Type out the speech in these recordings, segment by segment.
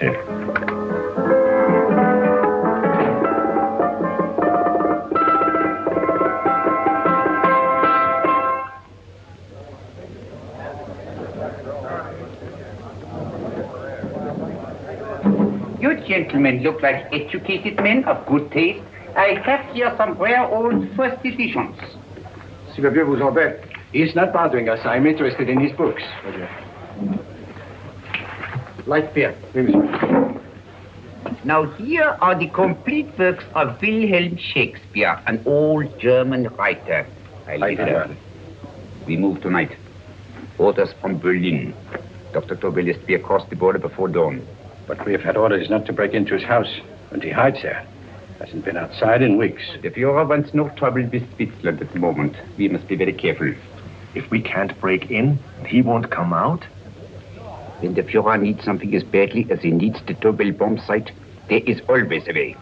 monsieur. You gentlemen look like educated men of good taste. I have here some rare old first editions. Si le vieux vous embête. He's not bothering us. I'm interested in his books. Light beer. Oui, monsieur. Now here are the complete works of Wilhelm Shakespeare, an old German writer. I leave it out. We move tonight. Orders from Berlin. Dr. Tobel is to be across the border before dawn. But we have had orders not to break into his house, and he hides there. Hasn't been outside in weeks. The Führer wants no trouble with Switzerland at the moment. We must be very careful. If we can't break in, he won't come out? When the Führer needs something as badly as he needs the Tobel bomb site, there is always a way.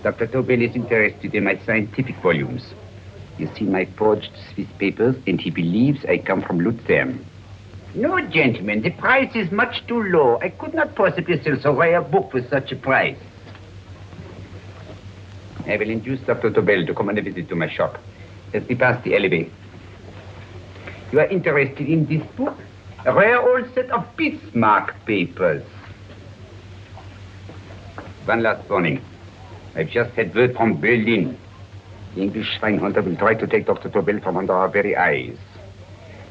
Dr. Tobel is interested in my scientific volumes. He's seen my forged Swiss papers, and he believes I come from Lucerne. No, gentlemen, the price is much too low. I could not possibly sell so rare a book with such a price. I will induce Dr. Tobel to come on a visit to my shop as we pass the alleyway. You are interested in this book? A rare old set of Bismarck papers. One last warning. I've just had word from Berlin. The English spying hunter will try to take Dr. Tobel from under our very eyes.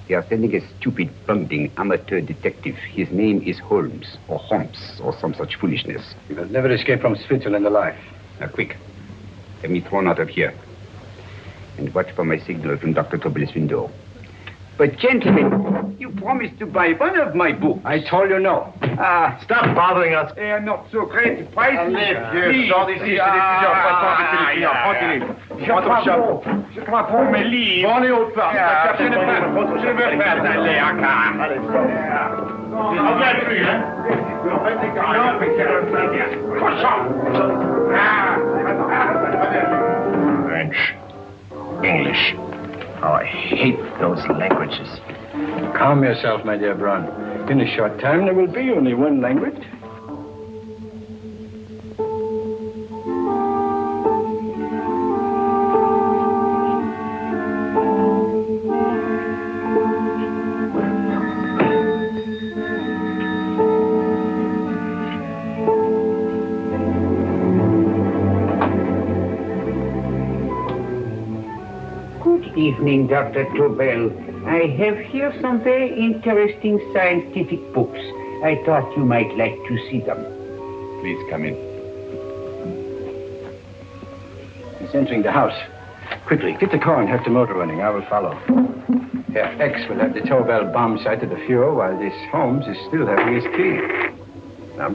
They are sending a stupid, bungling amateur detective. His name is Holmes, or some such foolishness. He will never escape from Switzerland alive. Now, quick. Get me thrown out of here. And watch for my signal from Dr. Tobel's window. But, gentlemen, you promised to buy one of my books. I told you no. Stop bothering us. They are not so great prices. Allez, vieux, sors d'ici, c'est des plusieurs fois que tu tranquille. Je crois pour mes livres. Prends les hautes parts. Je veux faire d'aller à car. Allez, regarde plus, hein. French, English. Oh, I hate those languages. Calm yourself, my dear Braun. In a short time, there will be only one language. Evening, Dr. Tobel. I have here some very interesting scientific books. I thought you might like to see them. Please come in. He's entering the house. Quickly, get the car and have the motor running. I will follow. Herr X will have the Tobel bomb site to the Fuhrer while this Holmes is still having his key. Now,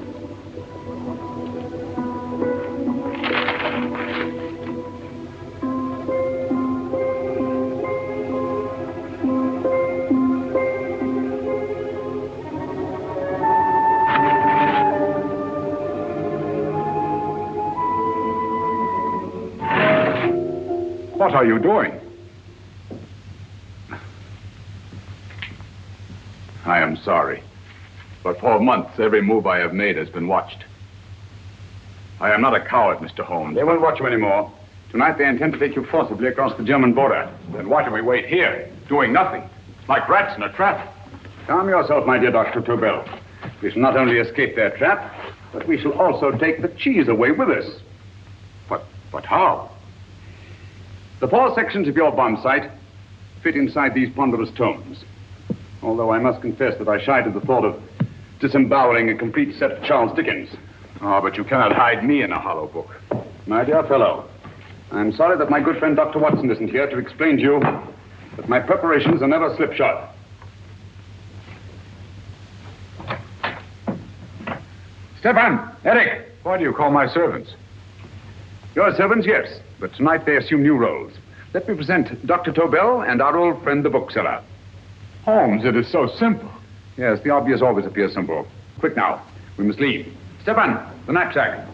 What are you doing? I am sorry, but for months every move I have made has been watched. I am not a coward, Mr. Holmes. They won't watch you anymore. Tonight they intend to take you forcibly across the German border. Then why do we wait here, doing nothing, like rats in a trap? Calm yourself, my dear Dr. Tobel. We shall not only escape their trap, but we shall also take the cheese away with us. But how? The 4 sections of your bomb site fit inside these ponderous tomes. Although I must confess that I shied at the thought of disemboweling a complete set of Charles Dickens. Oh, but you cannot hide me in a hollow book. My dear fellow, I'm sorry that my good friend Dr. Watson isn't here to explain to you that my preparations are never slipshod. Stefan, Eric, why do you call my servants? Your servants, yes, but tonight they assume new roles. Let me present Dr. Tobel and our old friend, the bookseller. Holmes, it is so simple. Yes, the obvious always appears simple. Quick now, we must leave. Stefan, the knapsack.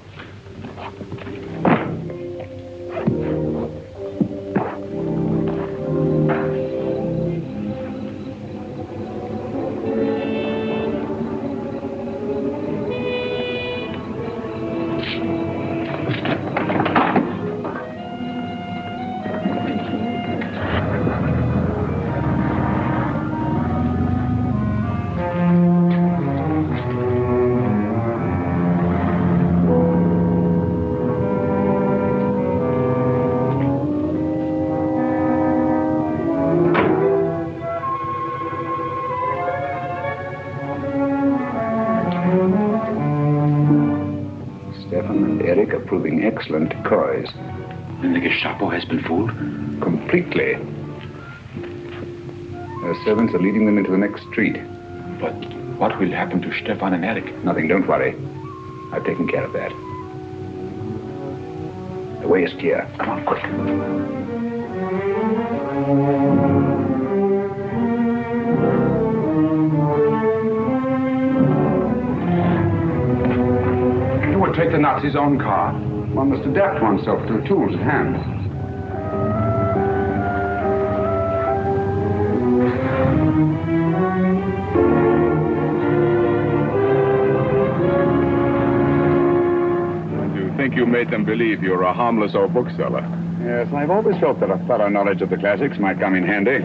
proving excellent decoys. And the Gestapo has been fooled? Completely. Their servants are leading them into the next street. But what will happen to Stefan and Eric? Nothing, don't worry. I've taken care of that. The way is clear. Come on, quick. You would take the Nazis' own car. One must adapt oneself to the tools at hand. You think you made them believe you're a harmless old bookseller? Yes, I've always felt that a thorough knowledge of the classics might come in handy.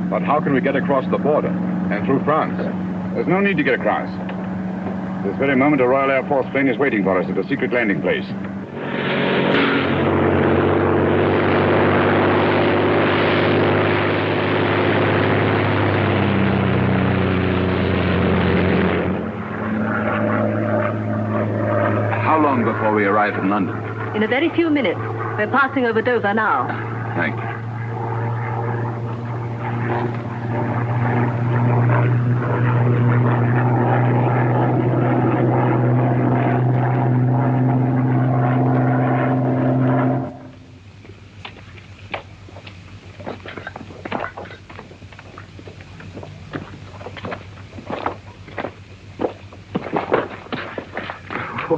But how can we get across the border and through France? There's no need to get across. This very moment, a Royal Air Force plane is waiting for us at a secret landing place. How long before we arrive in London? In a very few minutes. We're passing over Dover now. Thank you.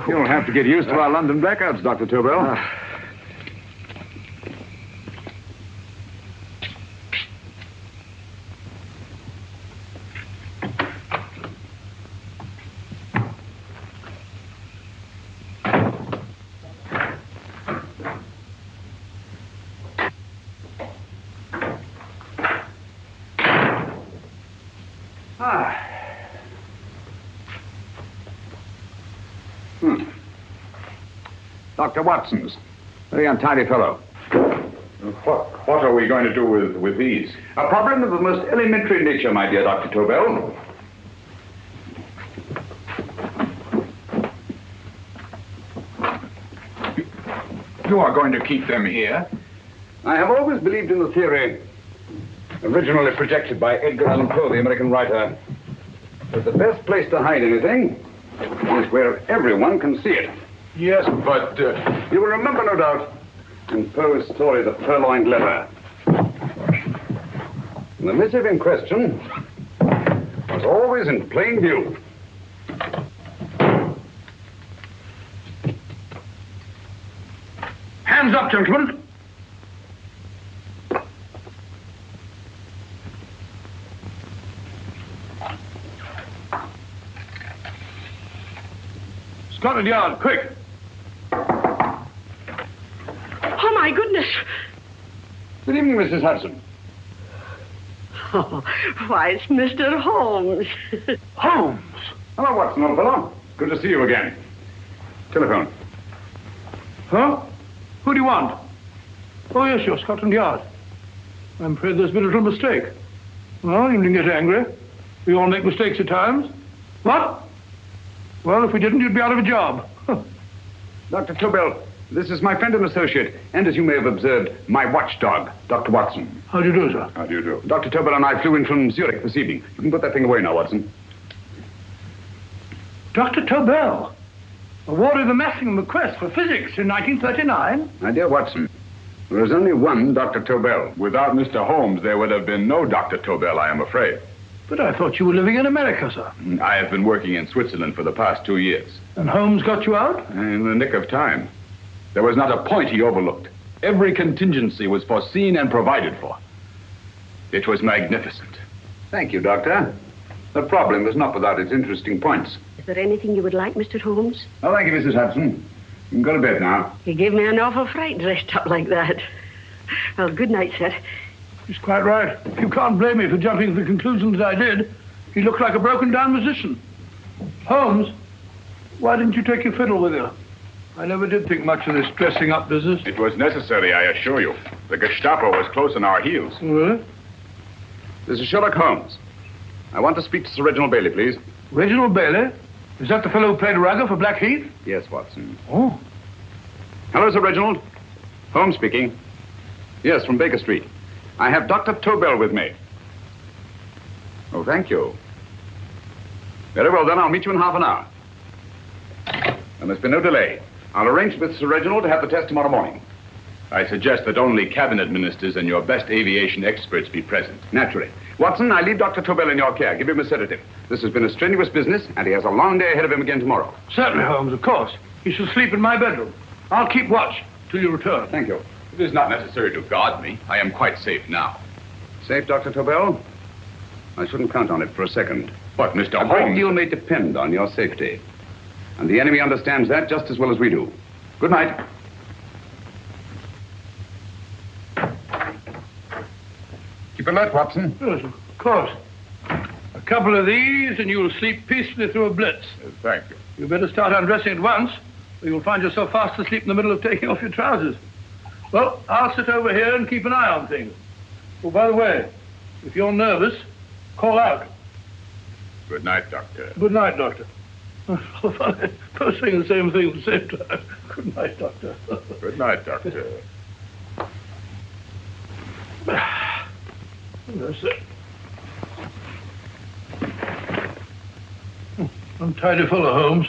You'll have to get used to our London blackouts, Dr. Tobel. Dr. Watson's. Very untidy fellow. What are we going to do with these? A problem of the most elementary nature, my dear Dr. Tobel. You are going to keep them here? I have always believed in the theory, originally projected by Edgar Allan Poe, the American writer, that the best place to hide anything is where everyone can see it. Yes, but... You will remember, no doubt, in Poe's story, The Purloined Letter. The missive in question was always in plain view. Hands up, gentlemen. Scotland Yard, quick. Oh, my goodness. Good evening, Mrs. Hudson. Oh, why, it's Mr. Holmes. Holmes! Hello, Watson, old fellow. Good to see you again. Telephone. Huh? Who do you want? Oh, yes, you're Scotland Yard. I'm afraid there's been a little mistake. Well, you needn't get angry. We all make mistakes at times. What? Well, if we didn't, you'd be out of a job. Dr. Tobel, this is my friend and associate, and as you may have observed, my watchdog, Dr. Watson. How do you do, sir? How do you do? Dr. Tobel and I flew in from Zurich this evening. You can put that thing away now, Watson. Dr. Tobel, awarded the Massingham Quest for Physics in 1939. My dear Watson, there is only one Dr. Tobel. Without Mr. Holmes, there would have been no Dr. Tobel, I am afraid. But I thought you were living in America, sir. I have been working in Switzerland for the past 2 years. And Holmes got you out? In the nick of time. There was not a point he overlooked. Every contingency was foreseen and provided for. It was magnificent. Thank you, Doctor. The problem was not without its interesting points. Is there anything you would like, Mr. Holmes? Oh, thank you, Mrs. Hudson. You can go to bed now. You gave me an awful fright dressed up like that. Well, good night, sir. He's quite right. You can't blame me for jumping to the conclusions I did. He looked like a broken-down musician. Holmes, why didn't you take your fiddle with you? I never did think much of this dressing-up business. It was necessary, I assure you. The Gestapo was close on our heels. Really? This is Sherlock Holmes. I want to speak to Sir Reginald Bailey, please. Reginald Bailey? Is that the fellow who played Rugger for Blackheath? Yes, Watson. Oh. Hello, Sir Reginald. Holmes speaking. Yes, from Baker Street. I have Dr. Tobel with me. Oh, thank you. Very well, then. I'll meet you in half an hour. There must be no delay. I'll arrange with Sir Reginald to have the test tomorrow morning. I suggest that only cabinet ministers and your best aviation experts be present. Naturally. Watson, I leave Dr. Tobel in your care. Give him a sedative. This has been a strenuous business, and he has a long day ahead of him again tomorrow. Certainly, Holmes, of course. He shall sleep in my bedroom. I'll keep watch till you return. Thank you. It is not necessary to guard me. I am quite safe now. Safe, Dr. Tobel? I shouldn't count on it for a second. But, Mr. A great Holmes... deal may depend on your safety. And the enemy understands that just as well as we do. Good night. Keep alert, Watson. Yes, of course. A couple of these, and you'll sleep peacefully through a blitz. Thank you. You better start undressing at once, or you'll find yourself fast asleep in the middle of taking off your trousers. Well, I'll sit over here and keep an eye on things. Oh, by the way, if you're nervous, call out. Good night, Doctor. Good night, Doctor. Both saying the same thing at the same time. Good night, Doctor. Good night, Doctor. That's it. Untidy fellow, Holmes.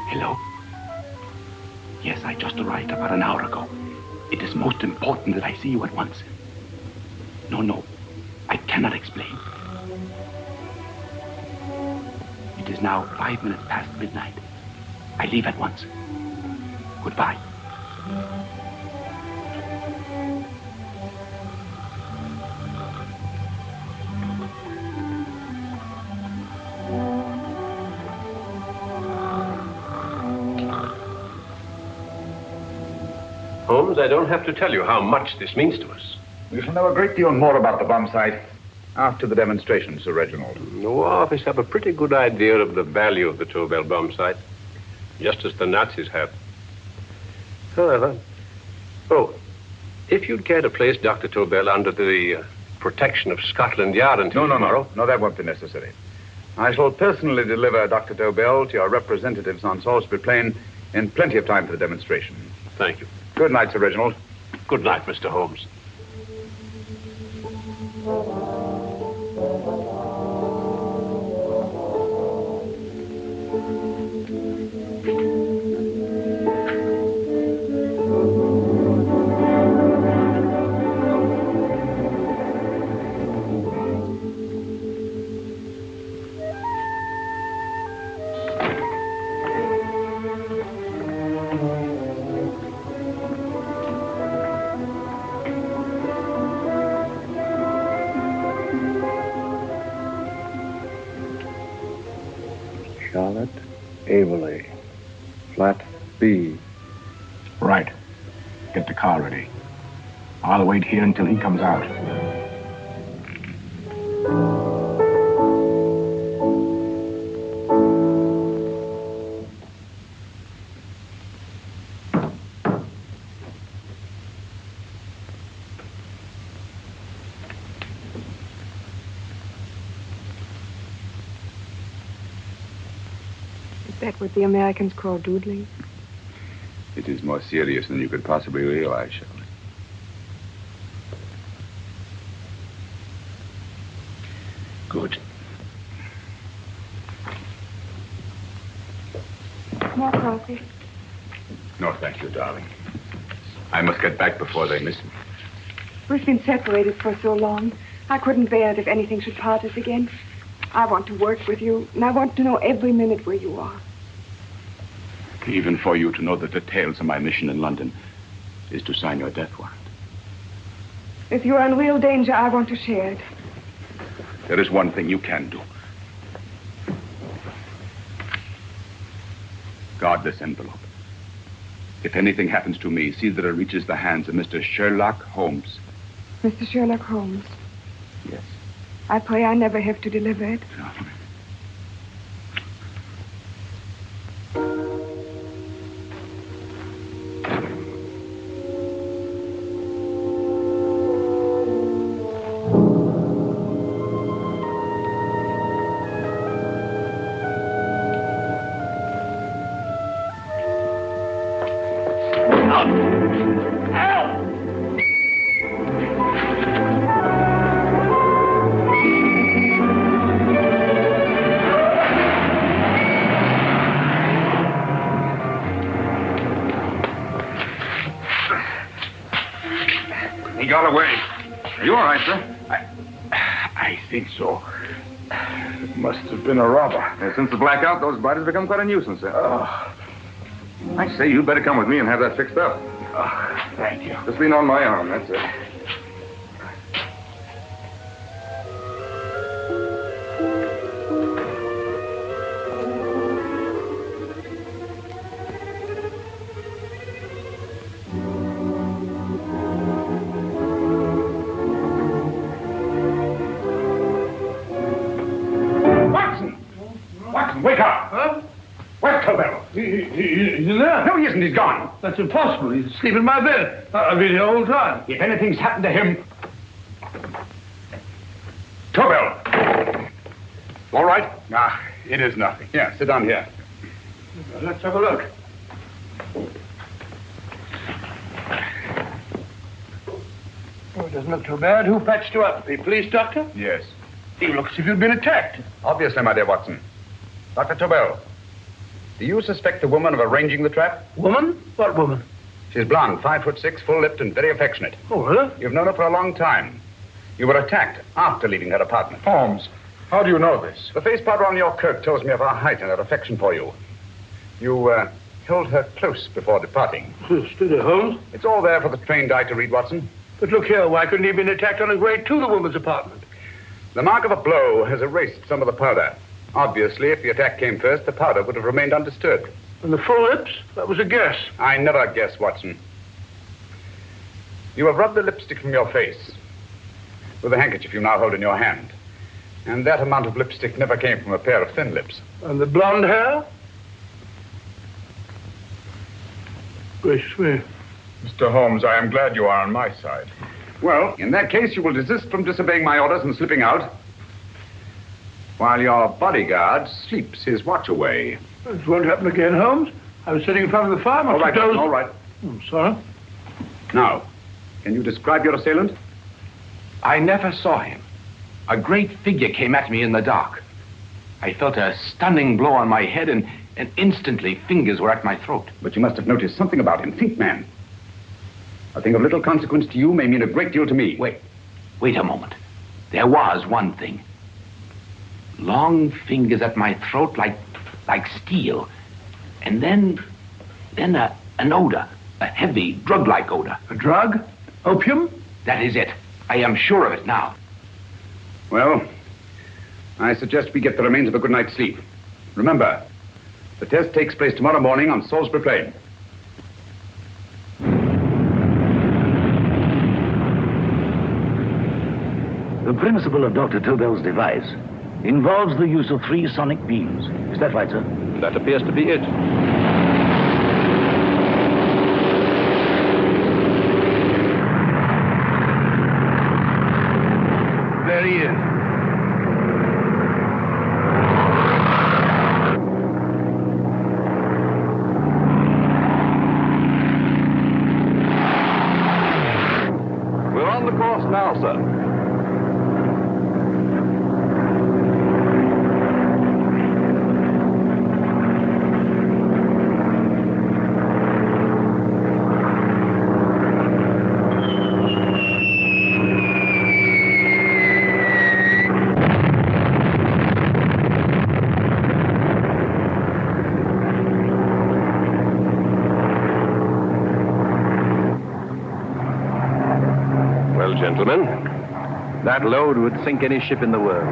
Hello? Yes, I just arrived about an hour ago. It is most important that I see you at once. No, I cannot explain. It is now 5 minutes past midnight. I leave at once. Goodbye. Holmes, I don't have to tell you how much this means to us. We shall know a great deal more about the bomb site after the demonstration, Sir Reginald. The War Office have a pretty good idea of the value of the Tobel bomb site, just as the Nazis have. However, if you'd care to place Dr. Tobel under the protection of Scotland Yard until tomorrow... No, that won't be necessary. I shall personally deliver Dr. Tobel to your representatives on Salisbury Plain in plenty of time for the demonstration. Thank you. Good night, Sir Reginald. Good night, Mr. Holmes. Charlotte Averley, flat B. Right. Get the car ready. I'll wait here until he comes out. Is that what the Americans call doodling? It is more serious than you could possibly realize, Shirley. Good. More coffee. No, thank you, darling. I must get back before they miss me. We've been separated for so long. I couldn't bear it if anything should part us again. I want to work with you, and I want to know every minute where you are. Even for you to know the details of my mission in London, is to sign your death warrant. If you're in real danger, I want to share it. There is one thing you can do. Guard this envelope. If anything happens to me, see that it reaches the hands of Mr. Sherlock Holmes. Mr. Sherlock Holmes. Yes. I pray I never have to deliver it. He got away. Are you all right, sir? I think so. It must have been a robber. Since the blackout, those biters become quite a nuisance, sir. I say you'd better come with me and have that fixed up. Thank you. Just lean on my arm, that's it. Wake up! Huh? Where's Tobel? He's in there. No, he isn't. He's gone. That's impossible. He's asleep in my bed. I've been here the whole time. If anything's happened to him... Tobel! All right? It is nothing. Yeah, sit down here. Let's have a look. Oh, it doesn't look too bad. Who patched you up? The police doctor? Yes. You look as if you'd been attacked. Obviously, my dear Watson. Dr. Tobel, do you suspect the woman of arranging the trap? Woman? What woman? She's blonde, 5'6", full-lipped, and very affectionate. Oh, really? You've known her for a long time. You were attacked after leaving her apartment. Holmes, how do you know this? The face powder on your coat tells me of her height and her affection for you. You held her close before departing. Steady, Holmes. It's all there for the trained eye to read, Watson. But look here, why couldn't he have been attacked on his way to the woman's apartment? The mark of a blow has erased some of the powder. Obviously, if the attack came first, the powder would have remained undisturbed. And the full lips? That was a guess. I never guess, Watson. You have rubbed the lipstick from your face with the handkerchief you now hold in your hand. And that amount of lipstick never came from a pair of thin lips. And the blonde hair? Gracious me. Mr. Holmes, I am glad you are on my side. Well, in that case, you will desist from disobeying my orders and slipping out, while your bodyguard sleeps his watch away. This won't happen again, Holmes. I was sitting in front of the fire. All right, all right. I'm sorry. Now, can you describe your assailant? I never saw him. A great figure came at me in the dark. I felt a stunning blow on my head, and instantly fingers were at my throat. But you must have noticed something about him. Think, man. A thing of little consequence to you may mean a great deal to me. Wait a moment. There was one thing. Long fingers at my throat like steel. And then an odor, a heavy, drug-like odor. A drug? Opium? That is it. I am sure of it now. Well, I suggest we get the remains of a good night's sleep. Remember, the test takes place tomorrow morning on Salisbury Plain. The principle of Dr. Tobel's device involves the use of 3 sonic beams. Is that right, sir? That appears to be it. There he is. We're on the course now, sir. gentlemen. That load would sink any ship in the world.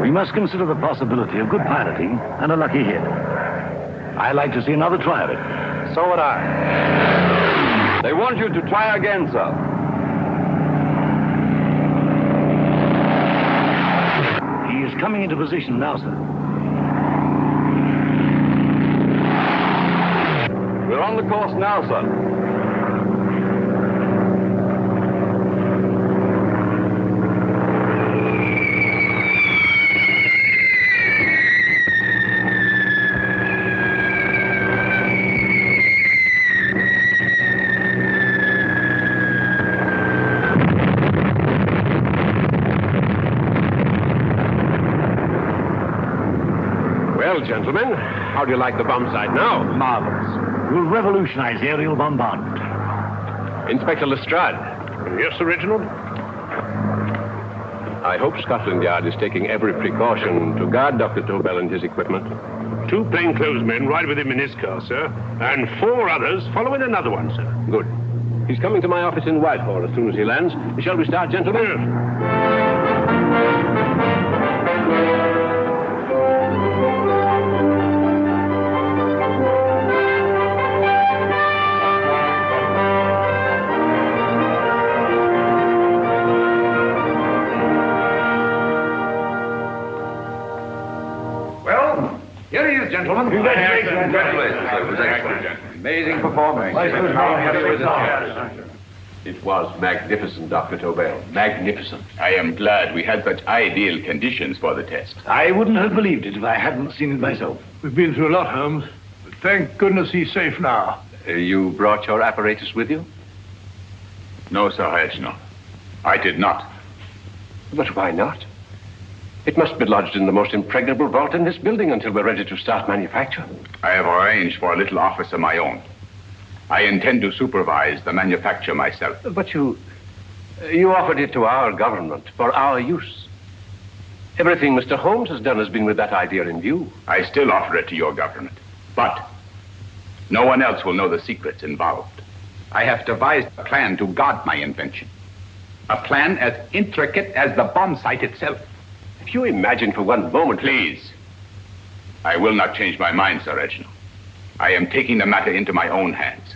We must consider the possibility of good piloting and a lucky hit. I'd like to see another try of it. So would I. They want you to try again, sir. He is coming into position now, sir. We're on the course now, sir. Gentlemen, how do you like the bomb sight now? Marvelous. We'll revolutionize aerial bombardment. Inspector Lestrade. Yes, Sir Reginald? I hope Scotland Yard is taking every precaution to guard Dr. Tobel and his equipment. 2 plainclothesmen ride with him in his car, sir, and 4 others follow in another one, sir. Good. He's coming to my office in Whitehall as soon as he lands. Shall we start, gentlemen? Yes. Gentlemen. Congratulations, sir. It was excellent. Amazing performance. It was magnificent, Dr. Tobel. Magnificent. I am glad we had such ideal conditions for the test. I wouldn't have believed it if I hadn't seen it myself. We've been through a lot, Holmes. But thank goodness he's safe now. You brought your apparatus with you? No, Sir Reginald. I did not. But why not? It must be lodged in the most impregnable vault in this building until we're ready to start manufacture. I have arranged for a little office of my own. I intend to supervise the manufacture myself. But you offered it to our government for our use. Everything Mr. Holmes has done has been with that idea in view. I still offer it to your government. But no one else will know the secrets involved. I have devised a plan to guard my invention. A plan as intricate as the bomb sight itself. If you imagine for one moment... Please. I will not change my mind, Sir Reginald. I am taking the matter into my own hands.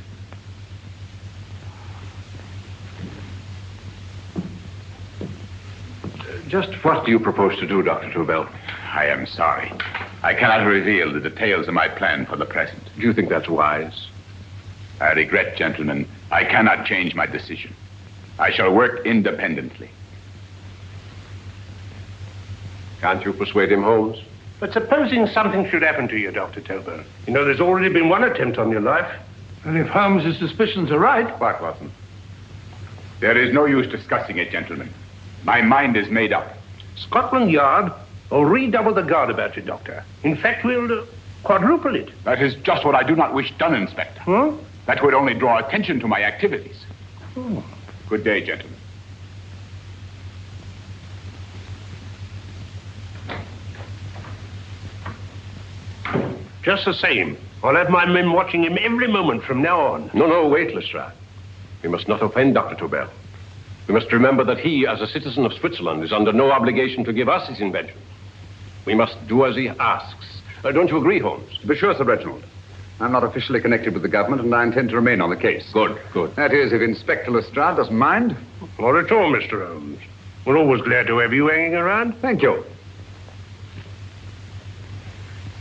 Just what do you propose to do, Dr. Tobel? I am sorry. I cannot reveal the details of my plan for the present. Do you think that's wise? I regret, gentlemen, I cannot change my decision. I shall work independently. Can't you persuade him, Holmes? But supposing something should happen to you, Dr. Tobel. You know, there's already been one attempt on your life. And if Holmes' suspicions are right... What, Watson? There is no use discussing it, gentlemen. My mind is made up. Scotland Yard will redouble the guard about you, Doctor. In fact, we'll quadruple it. That is just what I do not wish done, Inspector. Huh? That would only draw attention to my activities. Oh. Good day, gentlemen. Just the same, I'll have my men watching him every moment from now on. No, wait, Lestrade. We must not offend Dr. Tobel. We must remember that he, as a citizen of Switzerland, is under no obligation to give us his invention. We must do as he asks. Don't you agree, Holmes? To be sure, Sir Reginald. I'm not officially connected with the government, and I intend to remain on the case. Good. That is, if Inspector Lestrade doesn't mind. Not at all, Mr. Holmes. We're always glad to have you hanging around. Thank you.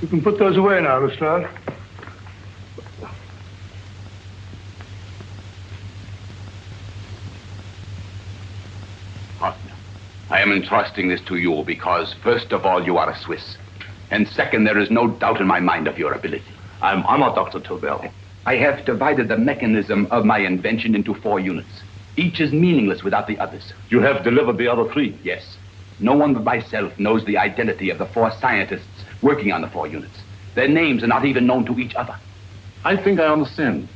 You can put those away now, Lestrade. Partner, I am entrusting this to you because, first of all, you are a Swiss. And second, there is no doubt in my mind of your ability. I'm honored, Dr. Tobel. I have divided the mechanism of my invention into 4 units. Each is meaningless without the others. You have delivered the other 3? Yes. No one but myself knows the identity of the 4 scientists working on the 4 units. Their names are not even known to each other. I think I understand.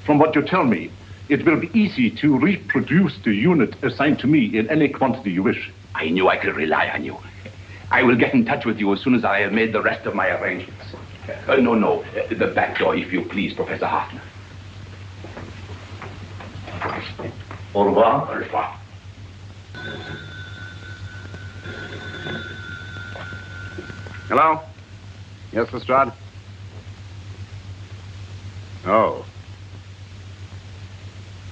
From what you tell me, it will be easy to reproduce the unit assigned to me in any quantity you wish. I knew I could rely on you. I will get in touch with you as soon as I have made the rest of my arrangements. No, the back door, if you please, Professor Hartner. Au revoir. Au revoir. Hello? Yes, Lestrade? Oh.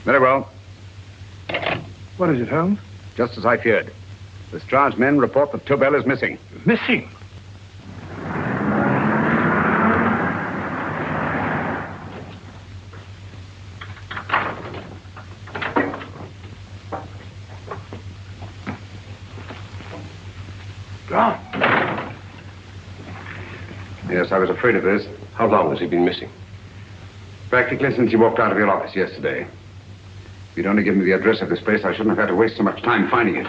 Very well. What is it, Holmes? Just as I feared. Lestrade's men report that Tobel is missing. Missing? Gone. Yes, I was afraid of this. How long has he been missing? Practically since he walked out of your office yesterday. If you'd only given me the address of this place, I shouldn't have had to waste so much time finding it.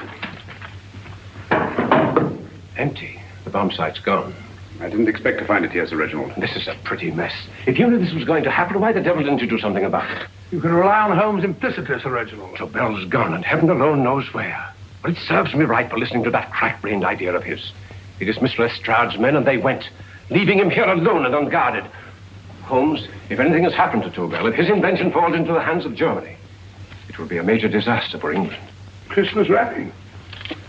Empty. The bomb site's gone. I didn't expect to find it here, Sir Reginald. This is a pretty mess. If you knew this was going to happen, why the devil didn't you do something about it? You can rely on Holmes implicitly, Sir Reginald. Tobel's gone, and heaven alone knows where. But it serves me right for listening to that crack-brained idea of his. He dismissed Lestrade's men, and they went, leaving him here alone and unguarded. Holmes, if anything has happened to Tobel, if his invention falls into the hands of Germany, it will be a major disaster for England. Christmas wrapping.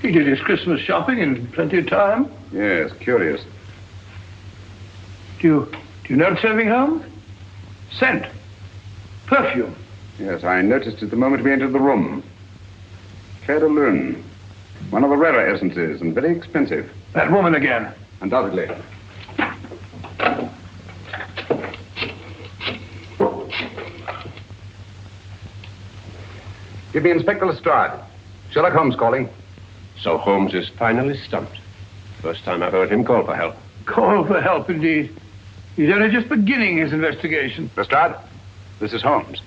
He did his Christmas shopping in plenty of time. Yes, curious. Do you notice anything, Holmes? Scent. Perfume. Yes, I noticed it the moment we entered the room. Claire de Lune. One of the rarer essences, and very expensive. That woman again. Undoubtedly. Give me Inspector Lestrade. Sherlock Holmes calling. So Holmes is finally stumped. First time I've heard him call for help. Call for help, indeed. He's only just beginning his investigation. Lestrade, this is Holmes.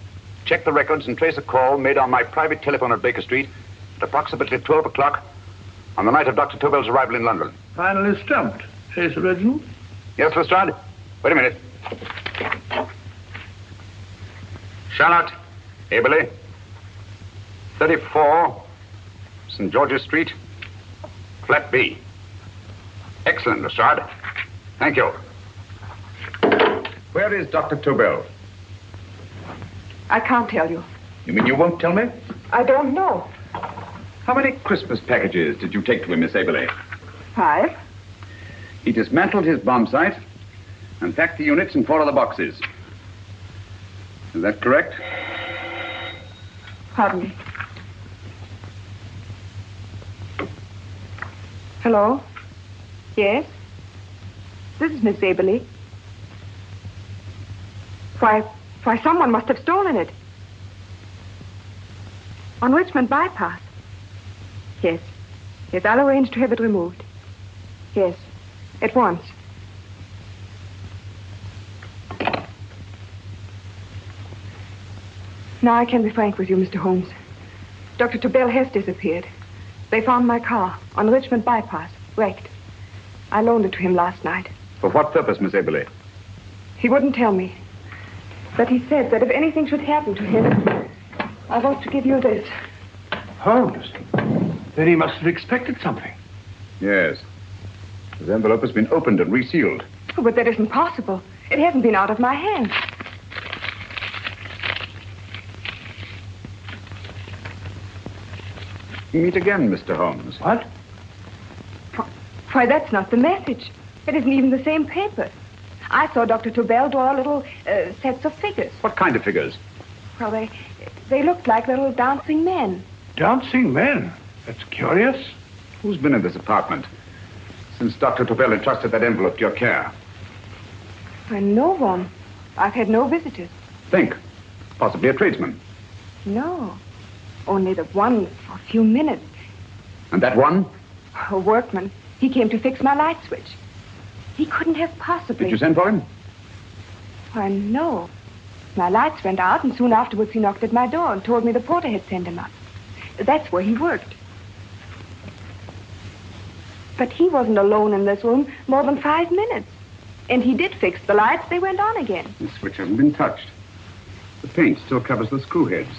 Check the records and trace a call made on my private telephone at Baker Street at approximately 12 o'clock on the night of Dr. Tobel's arrival in London. Finally stumped. Hey, Sir Reginald? Yes, Lestrade? Wait a minute. Charlotte, Aberley, 34 St. George's Street, flat B. Excellent, Lestrade. Thank you. Where is Dr. Tobel? I can't tell you. You mean you won't tell me? I don't know. How many Christmas packages did you take to him, Miss Aberley? 5. He dismantled his bomb site and packed the units in 4 other boxes. Is that correct? Pardon me. Hello? Yes? This is Miss Aberley. Why, someone must have stolen it. On Richmond Bypass. Yes. Yes, I'll arrange to have it removed. Yes, at once. Now I can be frank with you, Mr. Holmes. Dr. Tobel has disappeared. They found my car on Richmond Bypass, wrecked. I loaned it to him last night. For what purpose, Miss Aberley? He wouldn't tell me. But he said that if anything should happen to him, I want to give you this. Holmes? Then he must have expected something. Yes. His envelope has been opened and resealed. Oh, but that isn't possible. It hasn't been out of my hands. Meet again, Mr. Holmes. What? Why, that's not the message. It isn't even the same paper. I saw Dr. Tobel draw little sets of figures. What kind of figures? Well, they looked like little dancing men. Dancing men? That's curious. Who's been in this apartment since Dr. Tobel entrusted that envelope to your care? Why, no one. I've had no visitors. Think. Possibly a tradesman. No. Only the one for a few minutes. And that one? A workman. He came to fix my light switch. He couldn't have possibly... Did you send for him? Why, no. My lights went out, and soon afterwards he knocked at my door and told me the porter had sent him up. That's where he worked. But he wasn't alone in this room more than 5 minutes. And he did fix the lights. They went on again. The switch hasn't been touched. The paint still covers the screw heads.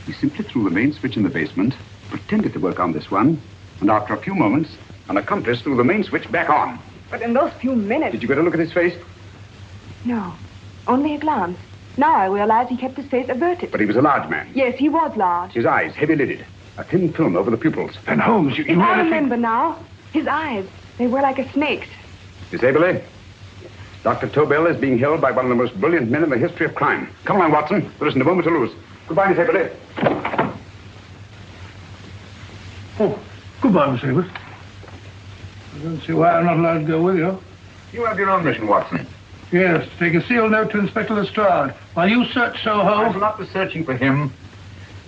He simply threw the main switch in the basement, pretended to work on this one, and after a few moments, an accomplice threw the main switch back on. But in those few minutes... Did you get a look at his face? No, only a glance. Now I realize he kept his face averted. But he was a large man. Yes, he was large. His eyes heavy-lidded. A thin film over the pupils. And Holmes, you I remember now. His eyes, they were like a snake's. Miss Aberley, Dr. Tobel is being held by one of the most brilliant men in the history of crime. Come along, Watson. There isn't a moment to lose. Goodbye, Miss Aberley. Oh, goodbye, Miss Aberley. I don't see why I'm not allowed to go with you. You have your own mission, Watson. Yes, take a sealed note to Inspector Lestrade. While you search Soho... I shall not be searching for him.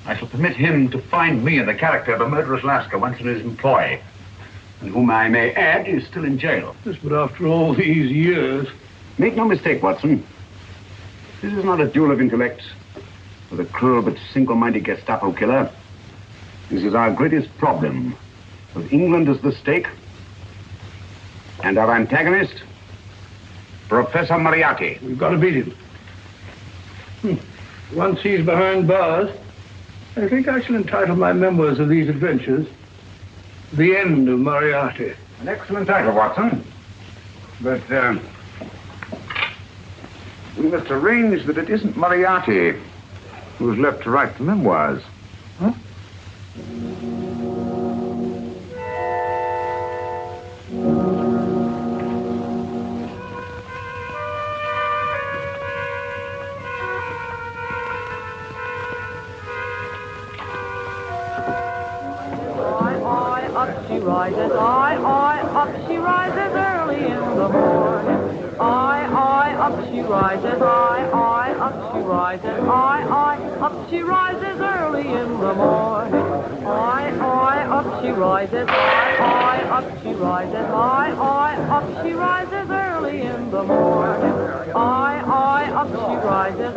I shall permit him to find me in the character of a murderous Lascar once in his employ, and whom I may add is still in jail. Yes, but after all these years... Make no mistake, Watson. This is not a duel of intellects with a cruel but single-minded Gestapo killer. This is our greatest problem, with England as the stake, and our antagonist, Professor Moriarty. We've got to beat him. Once he's behind bars, I think I shall entitle my memoirs of these adventures, The End of Moriarty. An excellent title, Watson. But, we must arrange that it isn't Moriarty who's left to write the memoirs. Huh? Up she rises, up she rises early in the morning. Up she rises, up she rises, up she rises early in the morning. Up she rises, up she rises, up she rises early in the morning. Up she rises,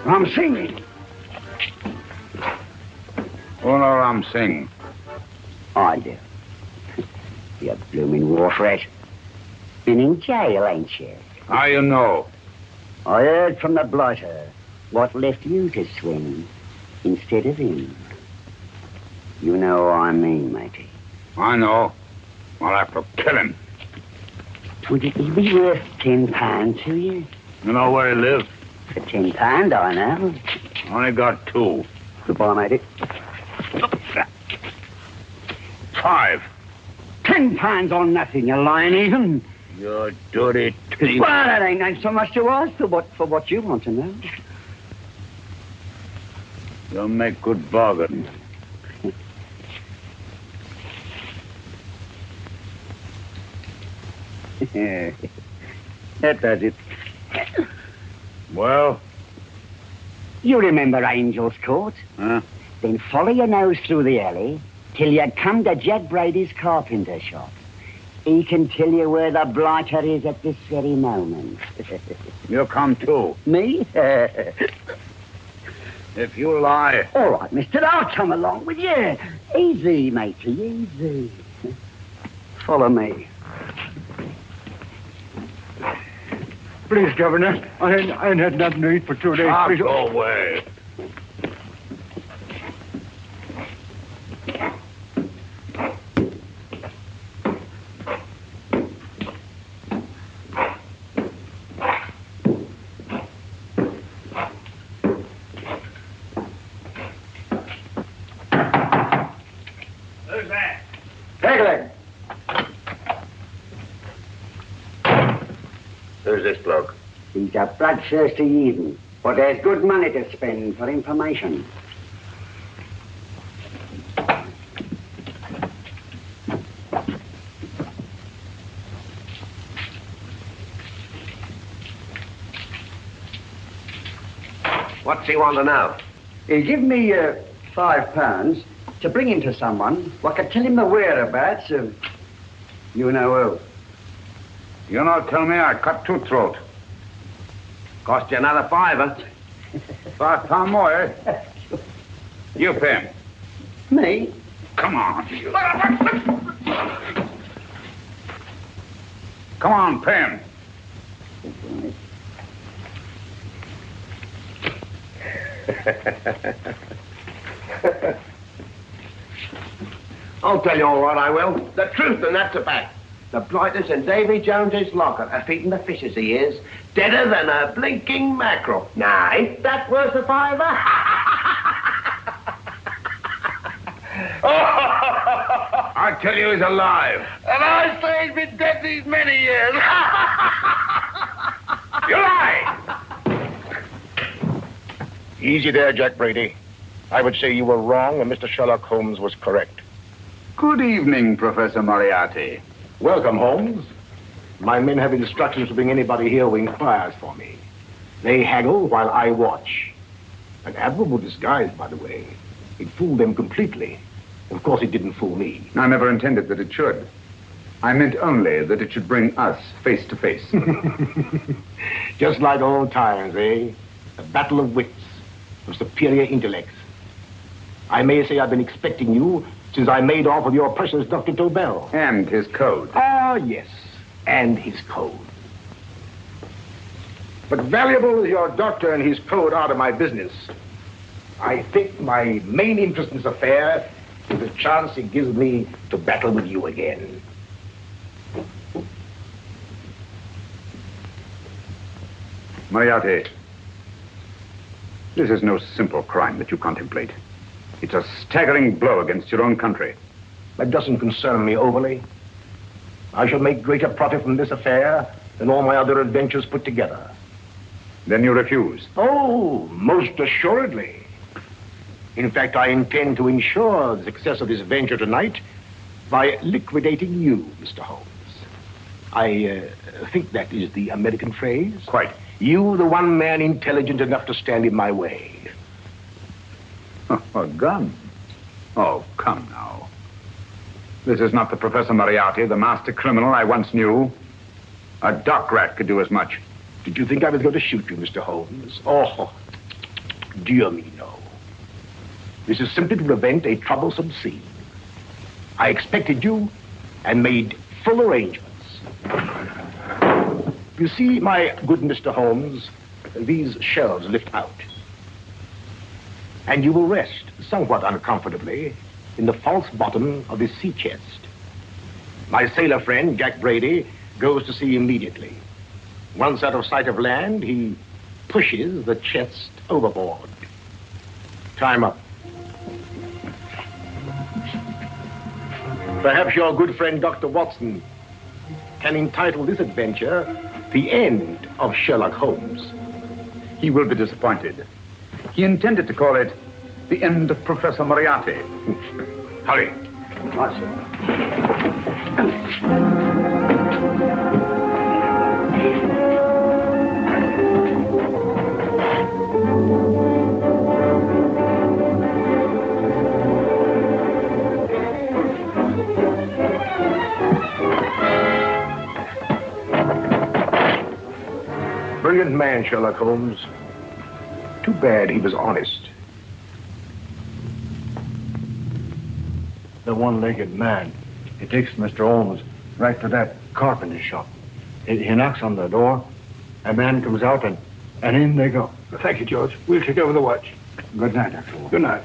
Ram Singh. Oh, no, Ram Singh. I do. You blooming wharf rat. Been in jail, ain't you? How you know? I heard from the blotter what left you to swing instead of him. You know what I mean, matey. I know. I'll have to kill him. Would it be worth £10 to you? You know where he lives? For £10, I know. Only got 2. Goodbye, matey. 5. £10 on nothing, you lying even. You dirty thief. Well, that ain't so much to ask for what you want to know. You'll make good bargain. That does it. Well? You remember Angel's Court? Huh? Then follow your nose through the alley till you come to Jack Brady's carpenter shop. He can tell you where the blighter is at this very moment. You come too. Me? If you lie. All right, mister, I'll come along with you. Easy, matey, easy. Follow me. Please, Governor, I ain't had nothing to eat for 2 days. Ah, Please. go away. Who's that? Pegleg. Who's this bloke? He's a bloodthirsty heathen, but there's good money to spend for information. What's he want to know? He give me £5 to bring him to someone who could tell him the whereabouts of you know who. You not tell me I cut two throat. Cost you another £5. £5 more, eh? You pay him. Me? Come on. Come on, pay him. I'll tell you all right, I will. The truth, and that's a fact. The brightest in Davy Jones's locker, a feeding the fishes he is, deader than a blinking mackerel. Now, ain't that worth a £5? I tell you he's alive. And I say he's been dead these many years. You lie! Easy there, Jack Brady. I would say you were wrong and Mr. Sherlock Holmes was correct. Good evening, Professor Moriarty. Welcome, Holmes. My men have instructions to bring anybody here who inquires for me. They haggle while I watch. An admirable disguise, by the way. It fooled them completely. Of course, it didn't fool me. I never intended that it should. I meant only that it should bring us face to face. Just like old times, eh? A battle of wits, of superior intellects. I may say I've been expecting you since I made off with your precious Dr. Tobel. And his code. Ah, yes, and his code. But valuable as your doctor and his code are to my business, I think my main interest in this affair is the chance it gives me to battle with you again. Moriarty, this is no simple crime that you contemplate. It's a staggering blow against your own country. That doesn't concern me overly. I shall make greater profit from this affair than all my other adventures put together. Then you refuse? Oh, most assuredly. In fact, I intend to ensure the success of this venture tonight by liquidating you, Mr. Holmes. I think that is the American phrase. Quite. You, the one man intelligent enough to stand in my way. A gun? Oh, come now. This is not the Professor Moriarty, the master criminal I once knew. A dock rat could do as much. Did you think I was going to shoot you, Mr. Holmes? Oh, dear me, no. This is simply to prevent a troublesome scene. I expected you and made full arrangements. You see, my good Mr. Holmes, these shelves lift out. And you will rest somewhat uncomfortably in the false bottom of this sea chest. My sailor friend, Jack Brady, goes to sea immediately. Once out of sight of land, he pushes the chest overboard. Time up. Perhaps your good friend, Dr. Watson, can entitle this adventure The End of Sherlock Holmes. He will be disappointed. He intended to call it The End of Professor Moriarty. Hurry. Right, sir. Brilliant man, Sherlock Holmes. Too bad he was honest. The one-legged man. He takes Mr. Holmes right to that carpenter shop. He knocks on the door. A man comes out and in they go. Thank you, George. We'll take over the watch. Good night, Dr. Holmes. Good night.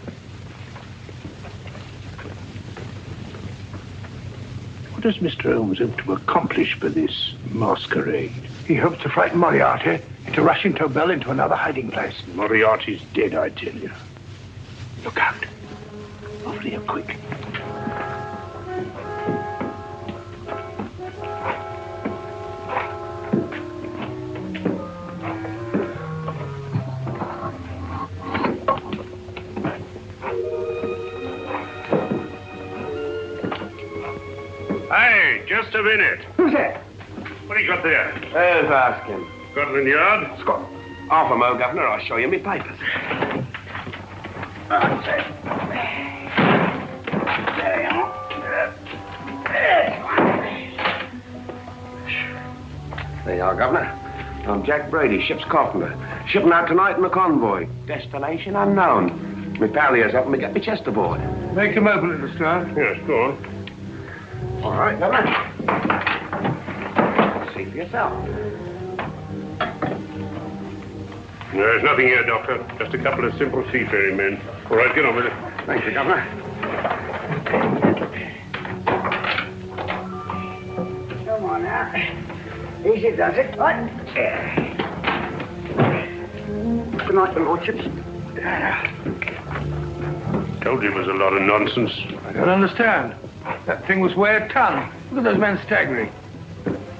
What does Mr. Holmes hope to accomplish by this masquerade? He hopes to frighten Moriarty into rushing Tobel into another hiding place. Moriarty's dead, I tell you. Look out. Over here, quick. Hey, just a minute. Who's that? What do you got there? Let's ask him. Scotland Yard? Half a mo, Governor. I'll show you me papers. There you are. There you are, Governor. I'm Jack Brady, ship's carpenter. Shipping out tonight in a convoy. Destination unknown. My pal here's helping me get my chest aboard. Make him open it, Lestrade. Yes, go on. All right, Governor. See for yourself. There's nothing here, Doctor. Just a couple of simple seafaring men. All right, get on with it. Thank you, Governor. Come on now. Easy does it. What? Good night, your lordships. Told you it was a lot of nonsense. I don't understand. That thing was weigh a ton. Look at those men staggering.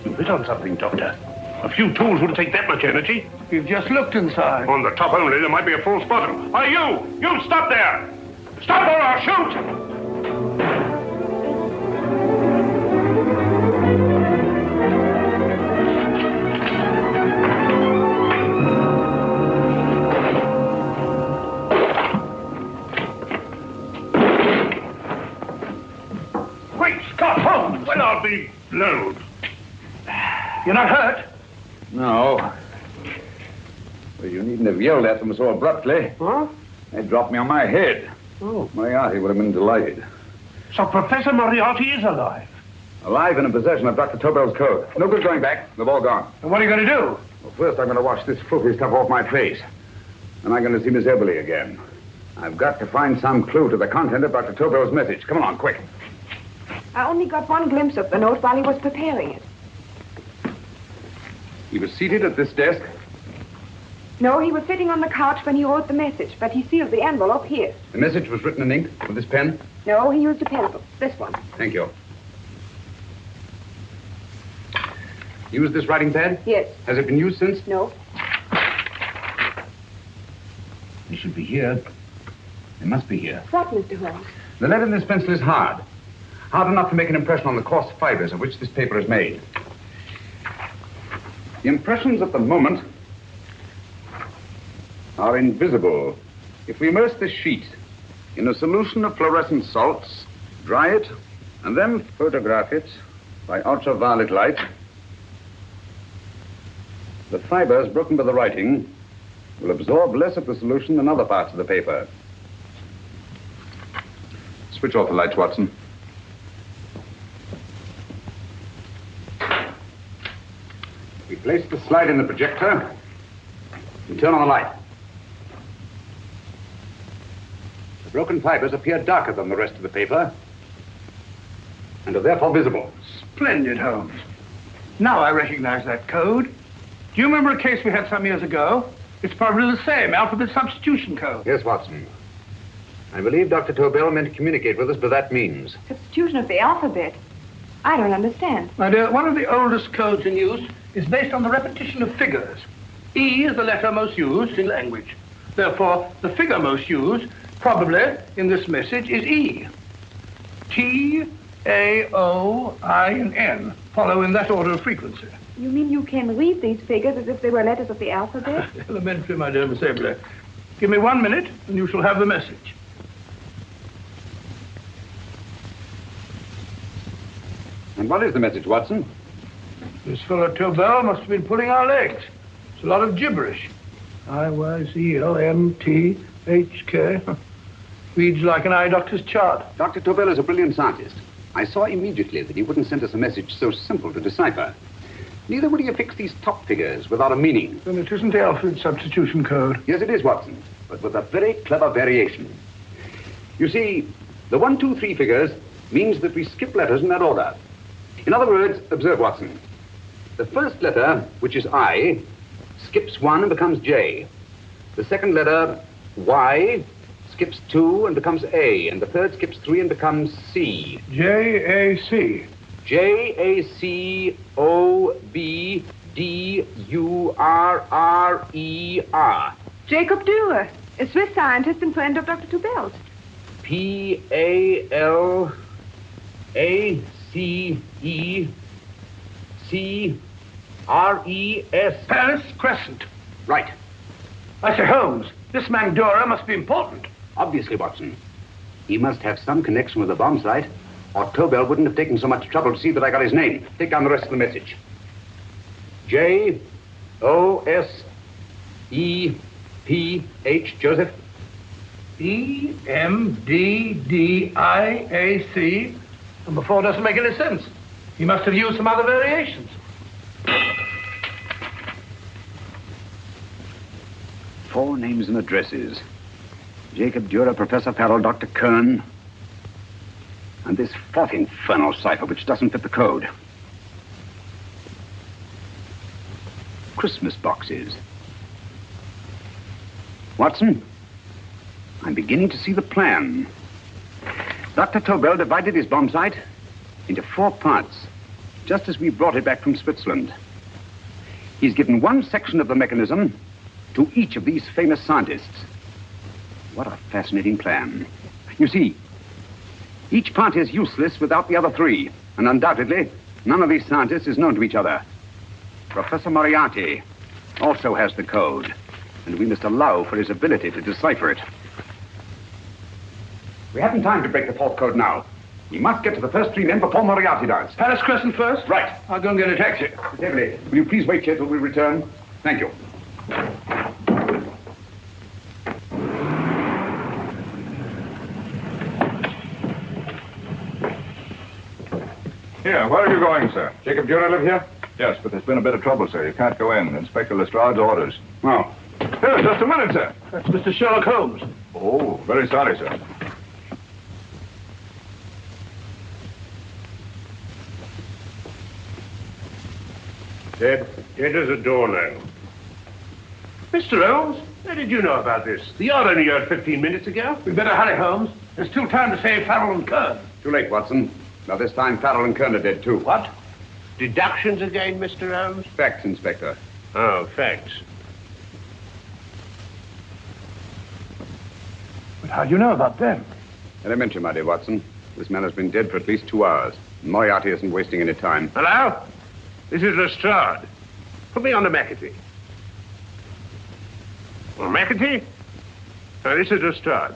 You hit on something, Doctor. A few tools wouldn't take that much energy. You've just looked inside. On the top only, there might be a false bottom. Hey, you! You stop there! Stop or I'll shoot! Great Scott, Holmes! Well, I'll be blowed. You're not hurt? No. Well, you needn't have yelled at them so abruptly. Huh? They dropped me on my head. Oh. Moriarty would have been delighted. So Professor Moriarty is alive? Alive and in possession of Dr. Tobel's code. No good going back. They've all gone. And what are you going to do? Well, first I'm going to wash this filthy stuff off my face. Then I'm going to see Miss Eberly again. I've got to find some clue to the content of Dr. Tobel's message. Come along, quick. I only got one glimpse of the note while he was preparing it. He was seated at this desk. No, he was sitting on the couch when he wrote the message, but he sealed the envelope here. The message was written in ink with this pen. No, he used a pencil. This one. Thank you. Used this writing pad? Yes. Has it been used since? No. It should be here. It must be here. What, Mr. Holmes? The lead in this pencil is hard. Hard enough to make an impression on the coarse fibers of which this paper is made. The impressions at the moment are invisible. If we immerse this sheet in a solution of fluorescent salts, dry it, and then photograph it by ultraviolet light, the fibers broken by the writing will absorb less of the solution than other parts of the paper. Switch off the lights, Watson. We place the slide in the projector and turn on the light. The broken fibers appear darker than the rest of the paper and are therefore visible. Splendid, Holmes. Now I recognize that code. Do you remember a case we had some years ago? It's probably the same, alphabet substitution code. Yes, Watson. I believe Dr. Tobel meant to communicate with us by that means. Substitution of the alphabet. I don't understand. My dear, one of the oldest codes in use is based on the repetition of figures. E is the letter most used in language. Therefore, the figure most used, probably in this message, is E. T, A, O, I, and N follow in that order of frequency. You mean you can read these figures as if they were letters of the alphabet? Elementary, my dear Miss Eberly. Give me 1 minute, and you shall have the message. And what is the message, Watson? This fellow Tobel must have been pulling our legs. It's a lot of gibberish. I-Y-Z-L-M-T-H-K. Reads like an eye doctor's chart. Dr. Tobel is a brilliant scientist. I saw immediately that he wouldn't send us a message so simple to decipher. Neither would he affix these top figures without a meaning. Then it isn't the alphabet substitution code. Yes, it is, Watson, but with a very clever variation. You see, the 1, 2, 3 figures means that we skip letters in that order. In other words, observe, Watson. The first letter, which is I, skips 1 and becomes J. The second letter, Y, skips 2 and becomes A. And the third skips 3 and becomes C. J-A-C. J-A-C-O-B-D-U-R-R-E-R. Jacob Dürer, a Swiss scientist and friend of Dr. Tobel's. P-A-L-A-C-E-C-R-E-S. Paris Crescent. Right. I say, Holmes, this man Dora must be important. Obviously, Watson. He must have some connection with the bomb site, or Tobel wouldn't have taken so much trouble to see that I got his name. Take down the rest of the message. J-O-S-E-P-H, Joseph. E-M-D-D-I-A-C. Number 4 doesn't make any sense. He must have used some other variations. 4 names and addresses. Jacob Dura, Professor Farrell, Dr. Kern, and this 4th infernal cipher which doesn't fit the code. Christmas boxes. Watson, I'm beginning to see the plan. Dr. Tobel divided his bomb site into 4 parts, just as we brought it back from Switzerland. He's given one section of the mechanism to each of these famous scientists. What a fascinating plan. You see, each part is useless without the other 3, and undoubtedly, none of these scientists is known to each other. Professor Moriarty also has the code, and we must allow for his ability to decipher it. We haven't time to break the 4th code now. We must get to the first 3 men before Moriarty does. Palace Crescent first? Right. I'll go and get a taxi. Miss Everly, will you please wait here till we return? Thank you. Here, where are you going, sir? Jacob Dura live here? Yes, but there's been a bit of trouble, sir. You can't go in. Inspector Lestrade's orders. Oh. Here, just a minute, sir. That's Mr. Sherlock Holmes. Oh, very sorry, sir. Dead as a doornail. Mr. Holmes, how did you know about this? The yard only heard 15 minutes ago. We'd better hurry, Holmes. There's still time to save Farrell and Kern. Too late, Watson. Now, this time, Farrell and Kern are dead, too. What? Deductions again, Mr. Holmes? Facts, Inspector. Oh, facts. But how do you know about them? Elementary, my dear Watson. This man has been dead for at least 2 hours. Moriarty isn't wasting any time. Hello? This is Lestrade. Put me on the McAtee. Well, McAtee? Oh, this is Lestrade.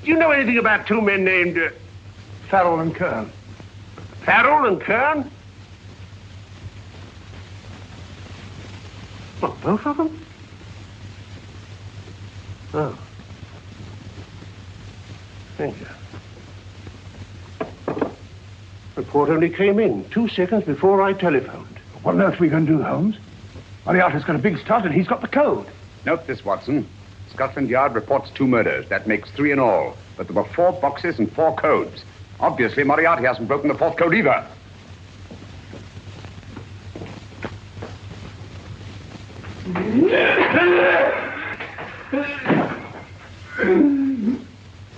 Do you know anything about 2 men named... Farrell and Kern. Farrell and Kern? What, both of them? Oh. Thank you. Report only came in 2 seconds before I telephoned. What on earth are we going to do, Holmes? Moriarty's got a big start and he's got the code. Note this, Watson. Scotland Yard reports 2 murders. That makes 3 in all. But there were 4 boxes and 4 codes. Obviously, Moriarty hasn't broken the 4th code either.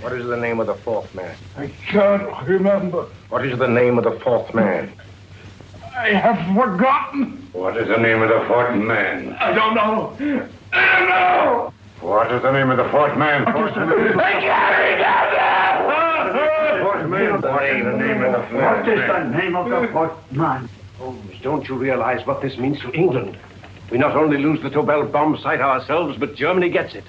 What is the name of the 4th man? I can't remember. What is the name of the 4th man? I have forgotten. What is the name of the 4th man? I don't know. I don't know. What is the name of the 4th man? I can't remember. What is the name of the 4th man? What is the name of the 4th man? Holmes, don't you realize what this means to England? We not only lose the Tobel bomb site ourselves, but Germany gets it.